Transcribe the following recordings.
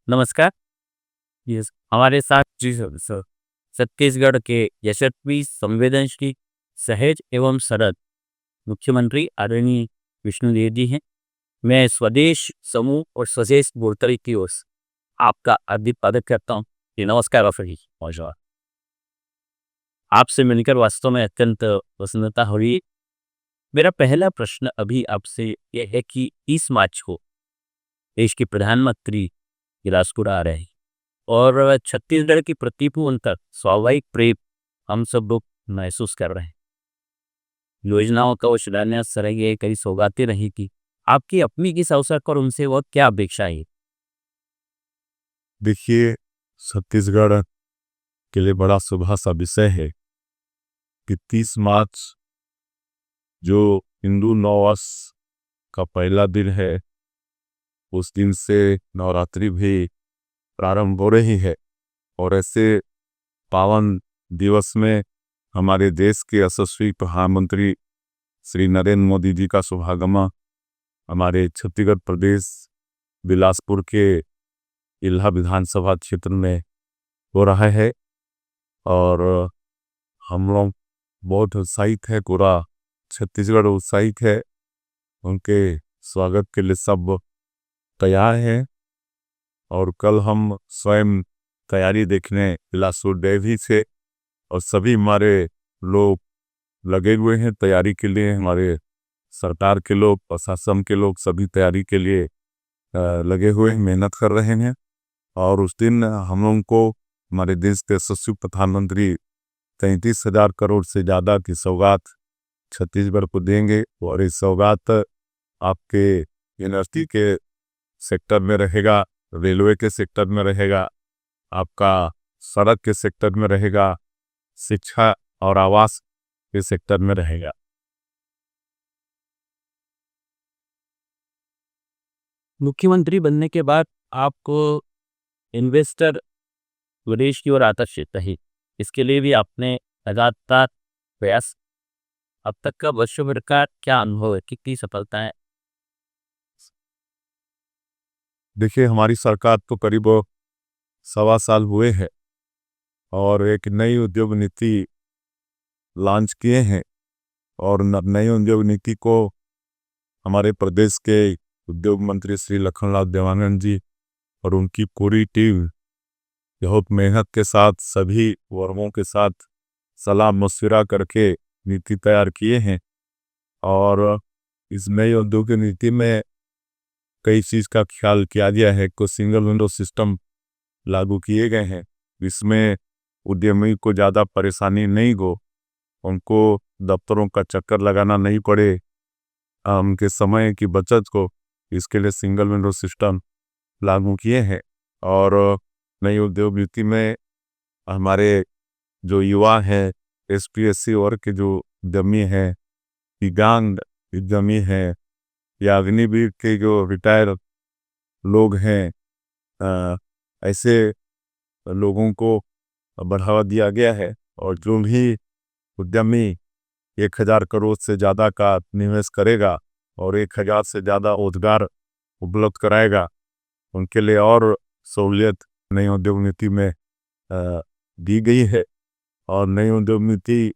नमस्कार। हमारे साथ जी सर छत्तीसगढ़ के यशस्वी संवेदनशील सहज एवं सरल मुख्यमंत्री आदरणीय विष्णुदेव जी हैं। मैं स्वदेश समूह और स्वदेश बोलतरी की ओर से आपका हार्दिक स्वागत करता हूँ। जी नमस्कार ऑफर जी मौजूद आपसे मिलकर वास्तव में अत्यंत प्रसन्नता हो रही है। मेरा पहला प्रश्न अभी आपसे यह है कि 30 मार्च को देश के प्रधानमंत्री बिलासपुर आ रहे हैं और छत्तीसगढ़ की प्रतिभा तक स्वाभाविक प्रेम हम सब लोग महसूस कर रहे हैं। योजनाओं का वो शिलान्यास करेंगे, कई सौगातें रहेगी। आपकी अपनी इस अवसर पर उनसे वो क्या अपेक्षा है? देखिए, छत्तीसगढ़ के लिए बड़ा शुभ सा विषय है कि 30 मार्च जो हिंदू नववर्ष का पहला दिन है, उस दिन से नवरात्रि भी प्रारंभ हो रही है। और ऐसे पावन दिवस में हमारे देश के यशस्वी प्रधानमंत्री श्री नरेंद्र मोदी जी का शुभागमन हमारे छत्तीसगढ़ प्रदेश बिलासपुर के इल्हा विधानसभा क्षेत्र में हो रहा है। और हम लोग बहुत उत्साहित है, पूरा छत्तीसगढ़ उत्साहित है। उनके स्वागत के लिए सब तैयार हैं। और कल हम स्वयं तैयारी देखने बिलासपुर गए भी थे और सभी हमारे लोग लगे हुए हैं तैयारी के लिए। हमारे सरकार के लोग, प्रशासन के लोग सभी तैयारी के लिए लगे हुए हैं, मेहनत कर रहे हैं। और उस दिन हम लोगों को हमारे देश के यशस्वी प्रधानमंत्री 33,000 करोड़ से ज़्यादा की सौगात छत्तीसगढ़ को देंगे। और इस सौगात आपके यूनिवर्सिटी के सेक्टर में रहेगा, रेलवे के सेक्टर में रहेगा, आपका सड़क के सेक्टर में रहेगा, शिक्षा और आवास के सेक्टर में रहेगा। मुख्यमंत्री बनने के बाद आपको इन्वेस्टर विदेश की ओर आकर्षित रही। इसके लिए भी आपने लगातार प्रयास अब तक का वर्षों भर का क्या अनुभव है? कितनी सफलताएं? देखिए, हमारी सरकार तो करीब 1.25 साल हुए हैं और एक नई उद्योग नीति लॉन्च किए हैं। और नई उद्योग नीति को हमारे प्रदेश के उद्योग मंत्री श्री लखनलाल देवानंद जी और उनकी पूरी टीम बहुत मेहनत के साथ सभी वर्गों के साथ सलाह मशविरा करके नीति तैयार किए हैं। और इस नई औद्योगिक नीति में कई चीज़ का ख्याल किया गया है। कुछ सिंगल विंडो सिस्टम लागू किए गए हैं, जिसमें उद्यमी को ज़्यादा परेशानी नहीं हो, उनको दफ्तरों का चक्कर लगाना नहीं पड़े, उनके समय की बचत को, इसके लिए सिंगल विंडो सिस्टम लागू किए हैं। और नई उद्योग नीति में हमारे जो युवा हैं, एसपीएससी वर्ग के जो उद्यमी हैं, दिव्यांग उद्यमी हैं या अग्निवीर के जो रिटायर लोग हैं, अ, ऐसे लोगों को बढ़ावा दिया गया है। और जो भी उद्यमी 1,000 करोड़ से ज़्यादा का निवेश करेगा और 1,000 से ज़्यादा रोजगार उपलब्ध कराएगा, उनके लिए और सहूलियत नई उद्योग नीति में दी गई है। और नई उद्योग नीति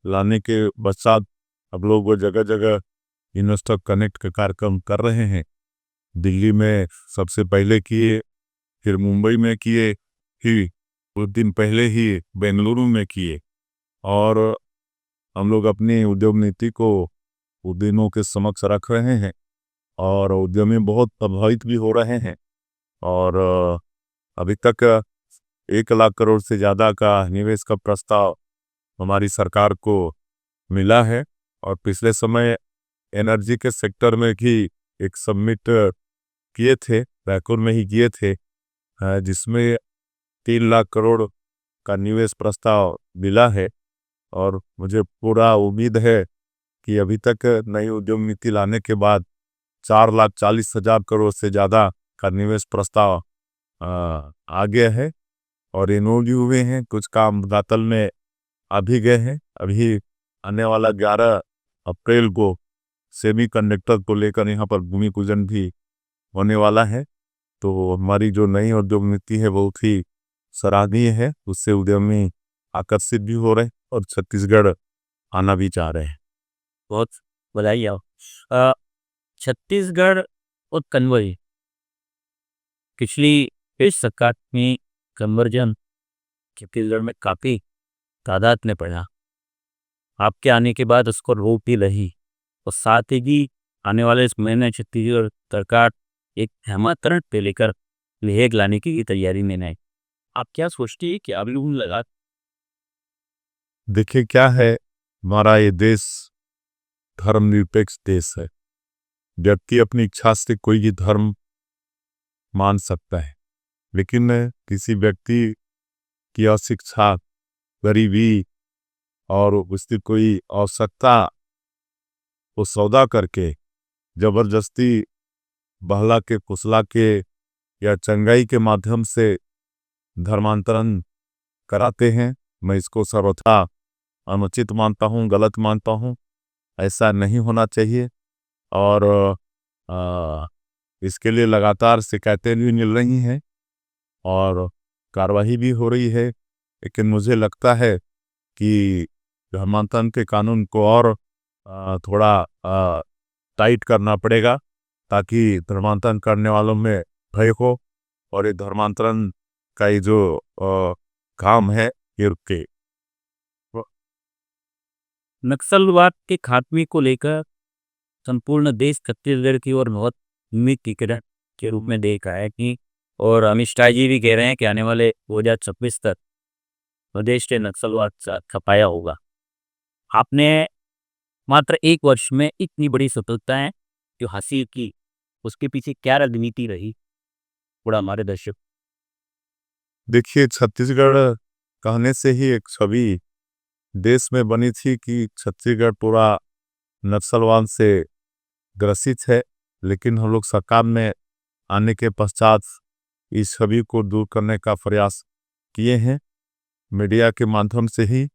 लाने के पश्चात अब लोग वो जगह जगह इन्वेस्टर कनेक्ट का कार्यक्रम कर रहे हैं। दिल्ली में सबसे पहले किए, फिर मुंबई में किए, फिर कुछ दिन पहले ही बेंगलुरु में किए। और हम लोग अपनी उद्योग नीति को उद्यमियों के समक्ष रख रहे हैं और उद्यमी बहुत प्रभावित भी हो रहे हैं। और अभी तक 1 लाख करोड़ से ज़्यादा का निवेश का प्रस्ताव हमारी सरकार को मिला है। और पिछले समय एनर्जी के सेक्टर में भी एक सबमिट किए थे, रायपुर में ही किए थे, जिसमें 3 लाख करोड़ का निवेश प्रस्ताव मिला है। और मुझे पूरा उम्मीद है कि अभी तक नई उद्योग नीति लाने के बाद 4,40,000 करोड़ से ज़्यादा का निवेश प्रस्ताव आ गया है और इन्वॉल्व हुए हैं। कुछ काम दातल में आ भी गए हैं। अभी आने वाला 11 अप्रैल को सेमी कंडक्टर को लेकर यहाँ पर भूमि पूजन भी होने वाला है। तो हमारी जो नई उद्योग नीति है बहुत ही सराहनीय है। उससे उद्यमी आकर्षित भी हो रहे हैं और छत्तीसगढ़ आना भी चाह रहे हैं। बहुत बधाई हो। छत्तीसगढ़ और कन्वर्जन पिछली इस सरकार में कन्वर्जन छत्तीसगढ़ में काफ़ी तादाद में पड़ा। आपके आने के बाद उसको रोक भी रही और साथ ही आने वाले इस महीने छत्तीसगढ़ सरकार एक हेमंतरण पे लेकर विधेयक लाने की तैयारी में है। आप क्या सोचती है कि आप लोग लगा देखिए क्या है, हमारा ये देश धर्मनिरपेक्ष देश है। व्यक्ति अपनी इच्छा से कोई भी धर्म मान सकता है, लेकिन किसी व्यक्ति की अशिक्षा, गरीबी और उसकी कोई आवश्यकता को सौदा करके जबरदस्ती बहला के फुसला के या चंगाई के माध्यम से धर्मांतरण कराते हैं, मैं इसको सर्वथा अनुचित मानता हूँ, गलत मानता हूँ। ऐसा नहीं होना चाहिए और इसके लिए लगातार शिकायतें भी मिल रही हैं और कार्रवाई भी हो रही है। लेकिन मुझे लगता है कि धर्मांतरण के कानून को और थोड़ा टाइट करना पड़ेगा ताकि धर्मांतरण करने वालों में भय हो और ये धर्मांतरण का ये जो काम है ये रुके। नक्सलवाद के खात्मे को लेकर संपूर्ण देश छत्तीसगढ़ की ओर बहुत उम्मीद की किरण के रूप में देख रहा है कि और अमित शाह जी भी कह रहे हैं कि आने वाले 2026 तक प्रदेश के नक्सलवाद से खपाया होगा। आपने मात्र 1 वर्ष में इतनी बड़ी सफलताएं जो हासिल की, उसके पीछे क्या रणनीति रही? थोड़ा हमारे दर्शक देखिए, छत्तीसगढ़ कहने से ही एक छवि देश में बनी थी कि छत्तीसगढ़ पूरा नक्सलवाद से ग्रसित है, लेकिन हम लोग सरकार में आने के पश्चात इस छवि को दूर करने का प्रयास किए हैं मीडिया के माध्यम से ही।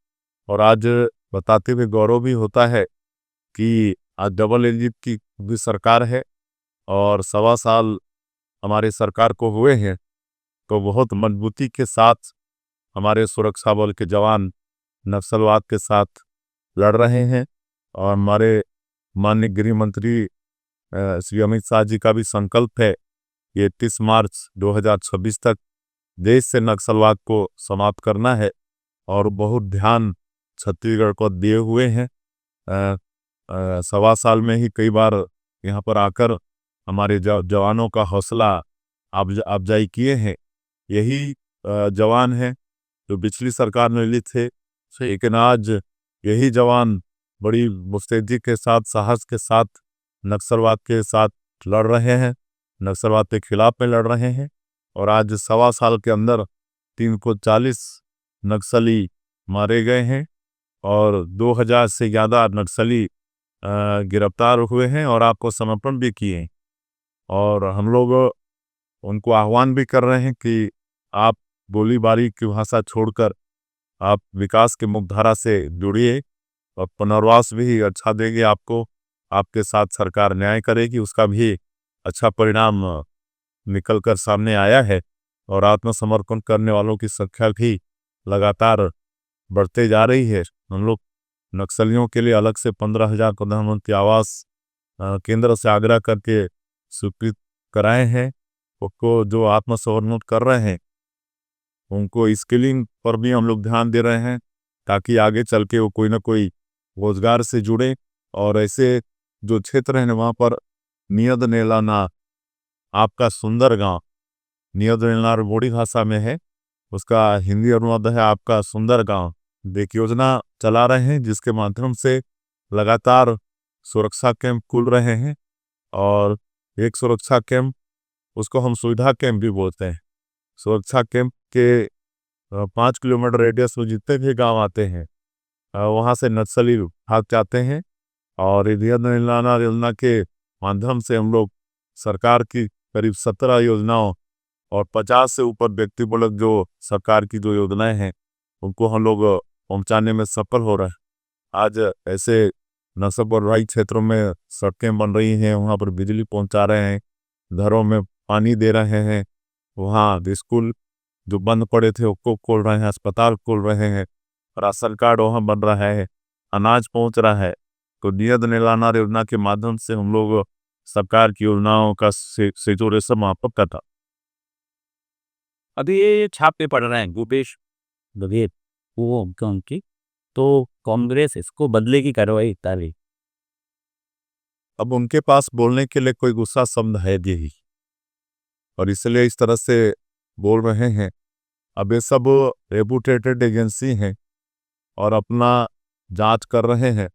और आज बताते हुए गौरव भी होता है कि आज डबल इंजन की भी सरकार है और 1.25 साल हमारे सरकार को हुए हैं, तो बहुत मजबूती के साथ हमारे सुरक्षा बल के जवान नक्सलवाद के साथ लड़ रहे हैं। और हमारे माननीय गृह मंत्री श्री अमित शाह जी का भी संकल्प है ये 30 मार्च 2026 तक देश से नक्सलवाद को समाप्त करना है और बहुत ध्यान छत्तीसगढ़ को दिए हुए हैं। 1.25 साल में ही कई बार यहाँ पर आकर हमारे जवानों का हौसला अफजाई किए हैं। यही जवान हैं जो पिछली सरकार में लिए थे, लेकिन आज यही जवान बड़ी मुस्तैदी के साथ, साहस के साथ नक्सलवाद के साथ लड़ रहे हैं, नक्सलवाद के खिलाफ में लड़ रहे हैं। और आज 1.25 साल के अंदर 340 नक्सली मारे गए हैं और 2000 से ज़्यादा नक्सली गिरफ्तार हुए हैं और आपको समर्पण भी किए हैं। और हम लोग उनको आह्वान भी कर रहे हैं कि आप गोलीबारी की भाषा छोड़कर आप विकास के मुख्यधारा से जुड़िए और पुनर्वास भी अच्छा देंगे आपको। आपके साथ सरकार न्याय करेगी, उसका भी अच्छा परिणाम निकल कर सामने आया है और आत्मसमर्पण करने वालों की संख्या भी लगातार बढ़ते जा रही है। हम लोग नक्सलियों के लिए अलग से 15,000 प्रधानमंत्री आवास केंद्र से आग्रह करके स्वीकृत कराए हैं। उनको जो आत्मसमर्पण कर रहे हैं उनको स्किलिंग पर भी हम लोग ध्यान दे रहे हैं ताकि आगे चल के वो कोई ना कोई रोजगार से जुड़े। और ऐसे जो क्षेत्र हैं वहाँ पर नियद नेलाना आपका सुंदर गांव, नियद नेलाना बोडी भाषा में है, उसका हिंदी अनुवाद है आपका सुंदर गांव। एक योजना चला रहे हैं जिसके माध्यम से लगातार सुरक्षा कैंप खुल रहे हैं और एक सुरक्षा कैंप, उसको हम सुविधा कैंप भी बोलते हैं। सुरक्षा कैंप के 5 किलोमीटर रेडियस में जितने भी गांव आते हैं वहां से नक्सली भाग जाते हैं। और योजना के माध्यम से हम लोग सरकार की करीब 17 योजनाओं और 50 से ऊपर व्यक्तिमूलक जो सरकार की जो योजनाएं हैं उनको हम लोग पहुंचाने में सफल हो रहे हैं। आज ऐसे नक्सल प्रभावित क्षेत्रों में सड़कें बन रही हैं, वहाँ पर बिजली पहुंचा रहे हैं, घरों में पानी दे रहे हैं, वहाँ स्कूल जो बंद पड़े थे उसको खोल रहे हैं, अस्पताल खोल रहे हैं, राशन कार्ड वहाँ बन रहा है, अनाज पहुँच रहा है। तो नियत निलाना योजना के माध्यम से हम लोग सरकार की योजनाओं का से जो रेशम वहाँ पर कटा। अभी ये छाप पे पड़ रहे हैं भूपेश बघेल वो उनकी, तो कांग्रेस इसको बदले की कार्रवाई तारी। अब उनके पास बोलने के लिए कोई गुस्सा शब्द है यही, और इसलिए इस तरह से बोल रहे हैं। अब ये सब रेपुटेटेड एजेंसी हैं और अपना जांच कर रहे हैं,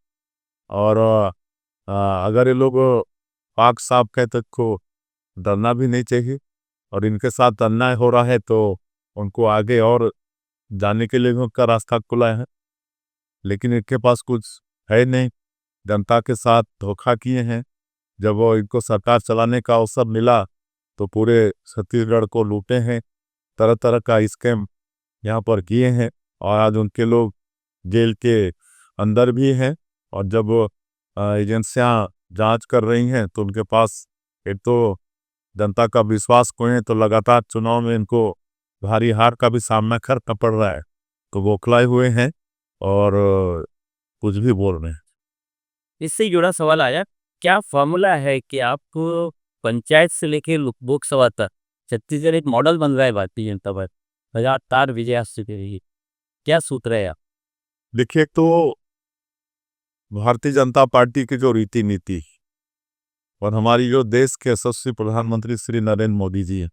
और अगर ये लोग पाक साफ कहते को डरना भी नहीं चाहिए, और इनके साथ अन्याय हो रहा है तो उनको आगे और जाने के लिए उनका रास्ता खुला है। लेकिन इनके पास कुछ है नहीं, जनता के साथ धोखा किए हैं। जब वो इनको सरकार चलाने का अवसर मिला तो पूरे छत्तीसगढ़ को लूटे हैं, तरह तरह का स्कैम यहाँ पर किए हैं, और आज उनके लोग जेल के अंदर भी हैं। और जब एजेंसियां जांच कर रही हैं तो उनके पास एक तो जनता का विश्वास खोए हैं, तो लगातार चुनाव में इनको भारी हार का भी सामना करना पड़ रहा है, तो बौखलाए हुए हैं और कुछ भी बोल रहे हैं। इससे जुड़ा सवाल आया, क्या फॉर्मूला है कि आप पंचायत से लेके लोकसभा तक छत्तीसगढ़ एक मॉडल बन रहा है भारतीय जनता पार्टी लगातार विजयास्त्र के लिए, क्या सूत्र है आप? देखिए, तो भारतीय जनता पार्टी की जो रीति नीति और हमारी जो देश के यशस्वी प्रधानमंत्री श्री नरेंद्र मोदी जी हैं,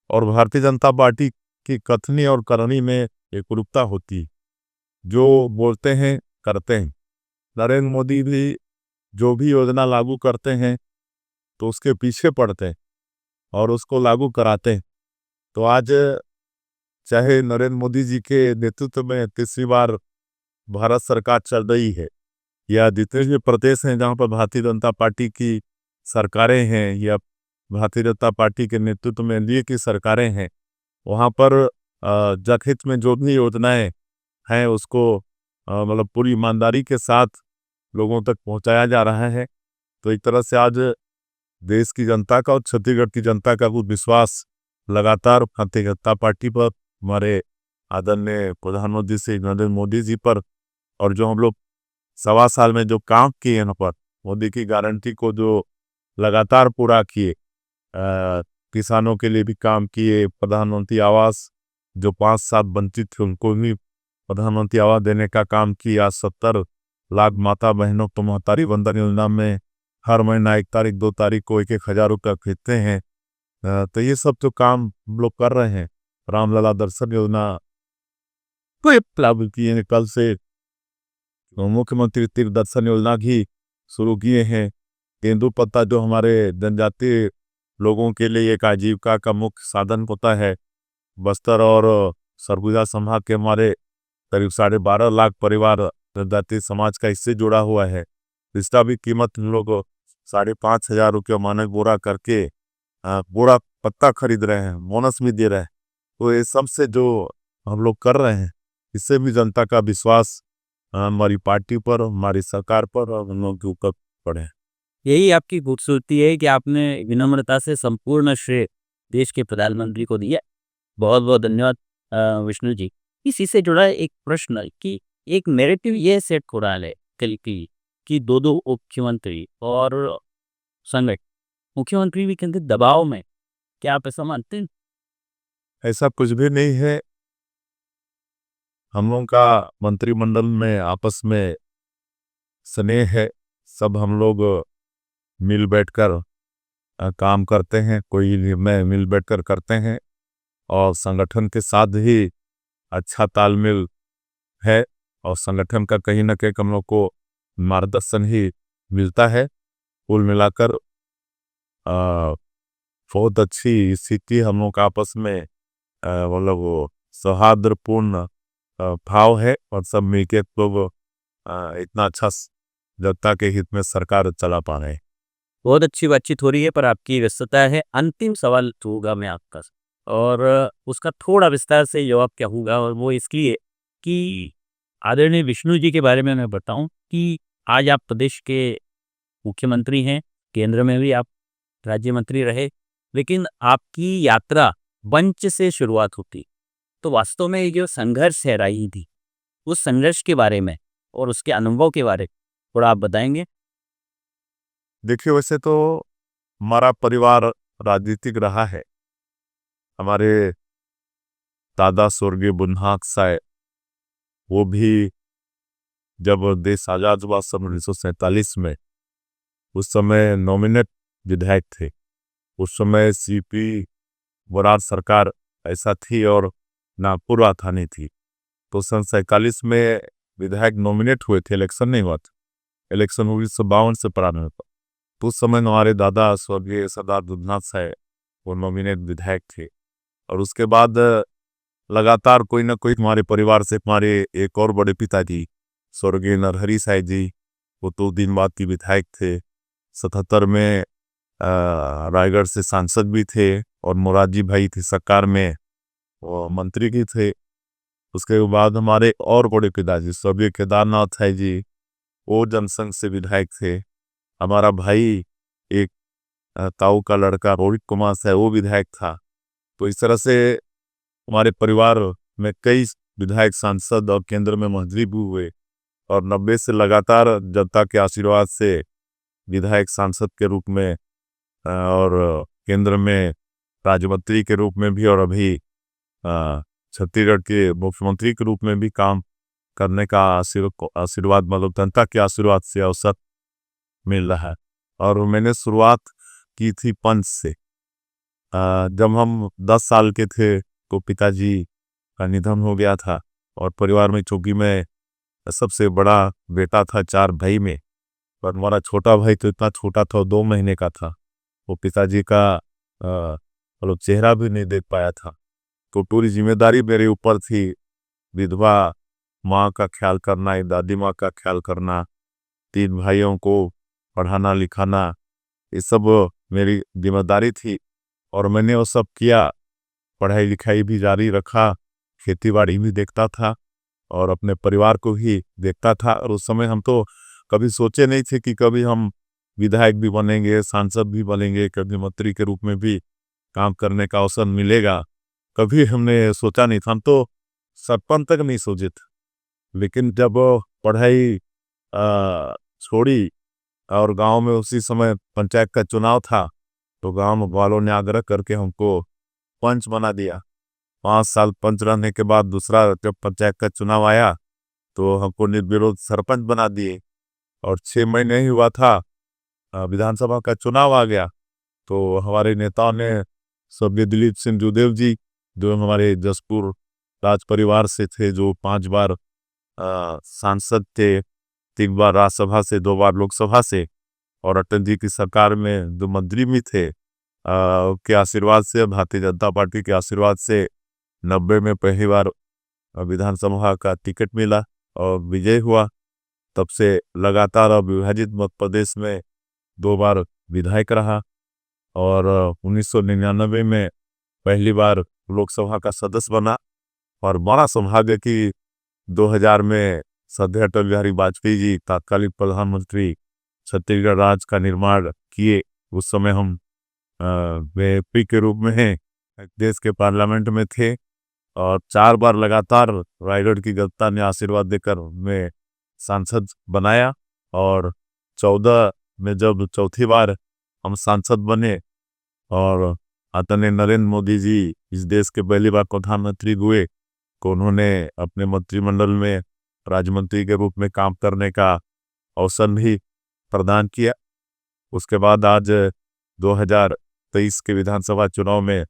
और भारतीय जनता पार्टी की कथनी और करनी में एकरूपता होती है। जो बोलते हैं करते हैं। नरेंद्र मोदी भी जो भी योजना लागू करते हैं तो उसके पीछे पड़ते हैं और उसको लागू कराते हैं। तो आज चाहे नरेंद्र मोदी जी के नेतृत्व में तीसरी बार भारत सरकार चल रही है, या जितने भी प्रदेश हैं जहाँ पर भारतीय जनता पार्टी की सरकारें हैं, या भारतीय जनता पार्टी के नेतृत्व में एनडीए की सरकारें हैं, वहाँ पर जनहित में जो भी योजनाएं हैं उसको मतलब पूरी ईमानदारी के साथ लोगों तक पहुंचाया जा रहा है। तो एक तरह से आज देश की जनता का और छत्तीसगढ़ की जनता का कुछ विश्वास लगातार भारतीय जनता पार्टी पर, हमारे आदरणीय प्रधानमंत्री श्री नरेंद्र मोदी जी पर, और जो हम लोग 1.25 साल में जो काम किए यहाँ पर, मोदी की गारंटी को जो लगातार पूरा किए, किसानों के लिए भी काम किए, प्रधानमंत्री आवास जो 5 साल वंचित थे उनको भी प्रधानमंत्री आवास देने का काम किया। 70 लाख माता बहनों को महतारी वंदन योजना में हर महीना 1 तारीख 2 तारीख को 1,000 रुपया भेजते हैं। तो ये सब जो काम हम लोग कर रहे हैं, रामलला दर्शन योजना को लागू किए हैं, कल से मुख्यमंत्री तीर्थ दर्शन योजना भी शुरू किए हैं। तेंदुपत्ता जो हमारे जनजातीय लोगों के लिए एक आजीविका का मुख्य साधन होता है, बस्तर और सरगुजा संभाग के हमारे करीब 12.5 लाख परिवार जनजातीय समाज का इससे जुड़ा हुआ है। इसका भी कीमत हम लोग 5,500 रुपये मानक बोरा करके बोरा पत्ता खरीद रहे हैं, बोनस भी दे रहे हैं। तो ये सब से जो हम लोग कर रहे हैं, इससे भी जनता का विश्वास हमारी पार्टी पर, हमारी सरकार पर और हम लोग के ऊपर पड़े। यही आपकी खूबसूरती है कि आपने विनम्रता से संपूर्ण श्रेय देश के प्रधानमंत्री को दिया। बहुत बहुत धन्यवाद विष्णु जी। इसी से जुड़ा एक प्रश्न कि एक नैरेटिव ये सेट हो रहा है कल की कि दो मुख्यमंत्री और संगठन मुख्यमंत्री भी कहते दबाव में, क्या आप ऐसा मानते हैं? ऐसा कुछ भी नहीं है। हम लोगों का मंत्रिमंडल में आपस में स्नेह है। सब हम लोग मिल बैठकर काम करते हैं, कोई निर्णय मिल बैठकर करते हैं, और संगठन के साथ ही अच्छा तालमेल है, और संगठन का कहीं ना कहीं हम लोग को मार्गदर्शन ही मिलता है। कुल मिलाकर बहुत अच्छी स्थिति हम लोग का आपस में मतलब वो सौहार्दपूर्ण भाव है, और सब मिलके लोग इतना अच्छा जनता के हित में सरकार चला पा रहे हैं। बहुत अच्छी बातचीत हो रही है पर आपकी व्यस्तता है। अंतिम सवाल होगा मैं आपका और उसका थोड़ा विस्तार से जवाब क्या होगा, और वो इसलिए कि आदरणीय विष्णु जी के बारे में मैं बताऊं कि आज आप प्रदेश के मुख्यमंत्री हैं, केंद्र में भी आप राज्य मंत्री रहे, लेकिन आपकी यात्रा मंच से शुरुआत होती। तो वास्तव में ये जो संघर्ष है राजनीति, उस संघर्ष के बारे में और उसके अनुभव के बारे में थोड़ा आप बताएँगे? देखिए, वैसे तो हमारा परिवार राजनीतिक रहा है। हमारे दादा स्वर्गीय बुन्हाक साय, वो भी जब देश आज़ाद हुआ सन 1947 में, उस समय नॉमिनेट विधायक थे। उस समय सीपी वरार सरकार ऐसा थी और नागपुर राजधानी थी। तो सन 47 में विधायक नॉमिनेट हुए थे, इलेक्शन नहीं हुआ था। इलेक्शन 1952 से प्रारंभ हुआ। तो उस समय हमारे दादा स्वर्गीय सरदार दुधनाथ साय वो नॉमिनेट विधायक थे। और उसके बाद लगातार कोई ना कोई हमारे परिवार से, हमारे एक और बड़े पिताजी स्वर्गीय नरहरि साय जी, वो तो दिन बाद के विधायक थे। 77 में रायगढ़ से सांसद भी थे और मोरारजी भाई थे सरकार में, वो मंत्री भी थे। उसके बाद हमारे और बड़े पिताजी स्वर्गीय केदारनाथ साय जी, वो जनसंघ से विधायक थे। हमारा भाई एक ताऊ का लड़का रोहित कुमार साय, वो विधायक था। तो इस तरह से हमारे परिवार में कई विधायक, सांसद और केंद्र में मंत्री भी हुए। और 90 से लगातार जनता के आशीर्वाद से विधायक, सांसद के रूप में और केंद्र में राज्य मंत्री के रूप में भी, और अभी छत्तीसगढ़ के मुख्यमंत्री के रूप में भी काम करने का आशीर्वाद, मतलब जनता के आशीर्वाद से अवसर मिल रहा है। और मैंने शुरुआत की थी पंच से। जब हम 10 साल के थे तो पिताजी का निधन हो गया था। और परिवार में, चूंकि मैं सबसे बड़ा बेटा था 4 भाई में, पर हमारा छोटा भाई तो इतना छोटा था, 2 महीने का था। वो पिताजी का मतलब चेहरा भी नहीं देख पाया था। तो पूरी जिम्मेदारी मेरे ऊपर थी। विधवा माँ का ख्याल करना, दादी माँ का ख्याल करना, 3 भाइयों को पढ़ाना लिखाना, ये सब मेरी जिम्मेदारी थी। और मैंने वो सब किया। पढ़ाई लिखाई भी जारी रखा, खेती बाड़ी भी देखता था और अपने परिवार को ही देखता था। और उस समय हम तो कभी सोचे नहीं थे कि कभी हम विधायक भी बनेंगे, सांसद भी बनेंगे, कभी मंत्री के रूप में भी काम करने का अवसर मिलेगा। कभी हमने सोचा नहीं था। हम तो सरपंच तक नहीं सोचे थे। लेकिन जब पढ़ाई छोड़ी और गांव में उसी समय पंचायत का चुनाव था, तो गांव वालों ने आग्रह करके हमको पंच बना दिया। 5 साल पंच रहने के बाद दूसरा जब पंचायत का चुनाव आया तो हमको निर्विरोध सरपंच बना दिए। और 6 महीने ही हुआ था, विधानसभा का चुनाव आ गया। तो हमारे नेताओं ने, स्वर्गीय दिलीप सिंह जूदेव जी, जो हमारे जसपुर राज परिवार से थे, जो 5 बार सांसद थे, 3 बार राज्यसभा से, 2 बार लोकसभा से, और अटल जी की सरकार में जो मंत्री भी थे, के आशीर्वाद से, भारतीय जनता पार्टी के आशीर्वाद से 90 में पहली बार विधानसभा का टिकट मिला और विजय हुआ। तब से लगातार अब विभाजित मध्य प्रदेश में 2 बार विधायक रहा। और 1999 में पहली बार लोकसभा का सदस्य बना। और बड़ा सौभाग्य कि 2000 में श्रद्धेय अटल बिहारी वाजपेयी जी तत्कालीन प्रधानमंत्री छत्तीसगढ़ राज्य का निर्माण किए। उस समय हम एमपी के रूप में देश के पार्लियामेंट में थे। और 4 बार लगातार रायगढ़ की जनता ने आशीर्वाद देकर हमें सांसद बनाया। और 14 में जब चौथी बार हम सांसद बने और आदरणीय नरेंद्र मोदी जी इस देश के पहली बार प्रधानमंत्री हुए, तो उन्होंने अपने मंत्रिमंडल में राज्य मंत्री के रूप में काम करने का अवसर भी प्रदान किया। उसके बाद आज 2023 के विधानसभा चुनाव में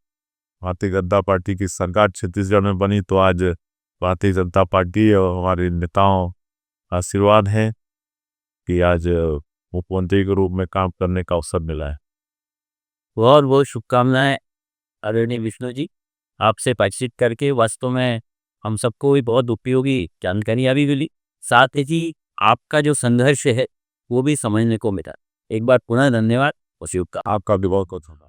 भारतीय जनता पार्टी की सरकार छत्तीसगढ़ में बनी। तो आज भारतीय जनता पार्टी और हमारे नेताओं आशीर्वाद है कि आज मुख्यमंत्री के रूप में काम करने का अवसर मिला है। बहुत बहुत शुभकामनाएं आदरणीय विष्णु जी। आपसे बातचीत करके वास्तव में हम सबको भी बहुत उपयोगी जानकारियाँ भी मिली। साथ ही आपका जो संघर्ष है वो भी समझने को मिला। एक बार पुनः धन्यवाद और शुभकामनाएं। आपका भी बहुत बहुत धन्यवाद।